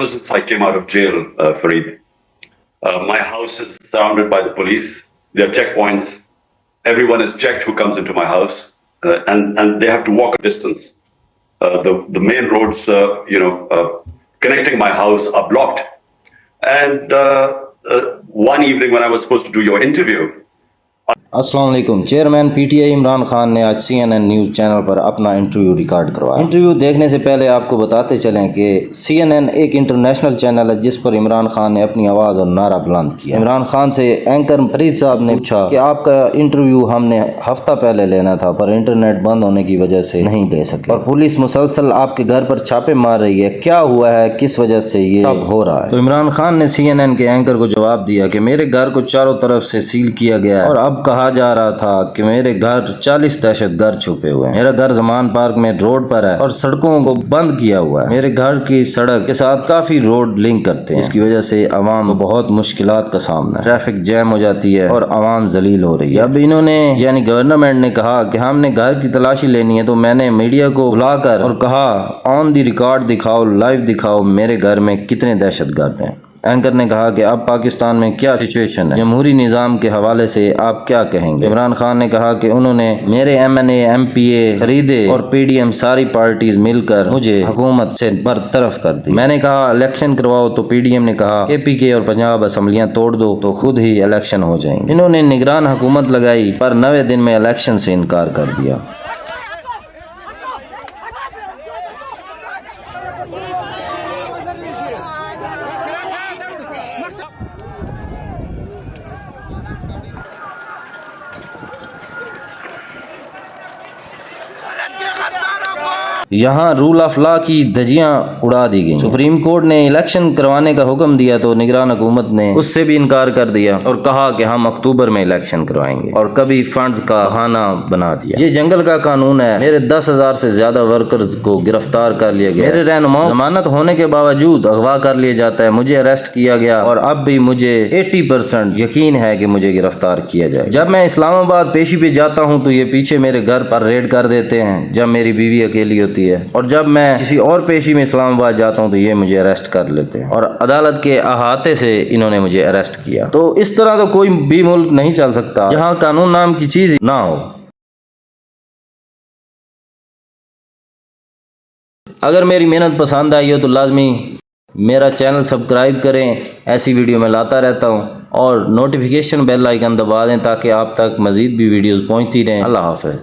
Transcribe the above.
ever since I came out of jail, Fareed. My house is surrounded by the police. There are checkpoints. Everyone is checked who comes into my house, and they have to walk a distance. The main roads, connecting my house are blocked. And one evening when I was supposed to do your interview, अस्सलाम वालेकुम। Chairman PTI Imran Khan ने आज CNN news channel पर अपना interview record करवाया। Interview देखने से पहले आपको बताते चलें कि सीएनएन एक इंटरनेशनल चैनल है जिस पर इमरान खान ने अपनी आवाज़ और नारा बुलंद किया। इमरान खान से एंकर फरीद साहब ने पूछा कि आपका इंटरव्यू हमने हफ्ता पहले लेना था पर इंटरनेट बंद होने की वजह से नहीं ले सके, और पुलिस मुसलसल आपके घर पर छापे मार रही है, क्या हुआ है, किस वजह से ये सब हो रहा है? तो इमरान खान ने सीएनएन के एंकर को जवाब दिया कि मेरे घर को चारों तरफ से सील किया गया है और अब कहा जा रहा था कि मेरे घर 40 दहशतगर्द छुपे हुए हैं। मेरा घर जमान पार्क में रोड पर है और सड़कों को बंद किया हुआ है। मेरे घर की सड़क के साथ काफी रोड लिंक करते हैं, इसकी वजह से आवाम को बहुत मुश्किलात का सामना है, ट्रैफिक जैम हो जाती है और आवाम जलील हो रही है। अब इन्होंने यानी गवर्नमेंट ने कहा कि हमने घर की तलाशी लेनी है, तो मैंने मीडिया को बुलाकर और कहा ऑन दी रिकॉर्ड दिखाओ, लाइव दिखाओ मेरे घर में कितने दहशतगर्द हैं। एंकर ने कहा कि अब पाकिस्तान में क्या सिचुएशन है, जमहूरी निज़ाम के हवाले से आप क्या कहेंगे? इमरान खान ने कहा कि उन्होंने मेरे एमएनए एमपीए खरीदे और पीडीएम सारी पार्टीज मिलकर मुझे हुकूमत से बरतरफ कर दी। मैंने कहा इलेक्शन करवाओ, तो पीडीएम ने कहा केपीके और पंजाब असम्बलियां तोड़ दो तो खुद ही इलेक्शन हो जाएंगे। इन्होंने निगरान हुकूमत लगाई पर 90 दिन में इलेक्शन से इनकार कर दिया। यहाँ रूल ऑफ लॉ की धज्जियां उड़ा दी गई। सुप्रीम कोर्ट ने इलेक्शन करवाने का हुक्म दिया तो निगरान हुकूमत ने उससे भी इनकार कर दिया और कहा कि हम अक्टूबर में इलेक्शन करवाएंगे, और कभी फंड्स का बहाना बना दिया। ये जंगल का कानून है। मेरे 10,000 से ज्यादा वर्कर्स को गिरफ्तार कर लिया गया। मेरे रहनुमा जमानत होने के बावजूद अगवा कर लिया जाता है, मुझे अरेस्ट किया गया और अब भी मुझे 80% यकीन है कि मुझे गिरफ्तार किया जाए। जब मैं इस्लामाबाद पेशी पे जाता हूँ तो ये पीछे मेरे घर पर रेड कर देते हैं जब मेरी बीवी अकेली होती है, और जब मैं किसी और पेशी में इस्लामाबाद जाता हूं तो ये मुझे अरेस्ट कर लेते हैं, और अदालत के अहाते से इन्होंने मुझे अरेस्ट किया। तो इस तरह तो कोई भी मुल्क नहीं चल सकता जहां कानून नाम की चीज ना हो। अगर मेरी मेहनत पसंद आई हो तो लाजमी मेरा चैनल सब्सक्राइब करें, ऐसी वीडियो मैं लाता रहता हूं, और नोटिफिकेशन बेल आइकन दबा दें ताकि आप तक मजीद भी वीडियोस पहुंचती रहें। अल्लाह हाफ़िज़।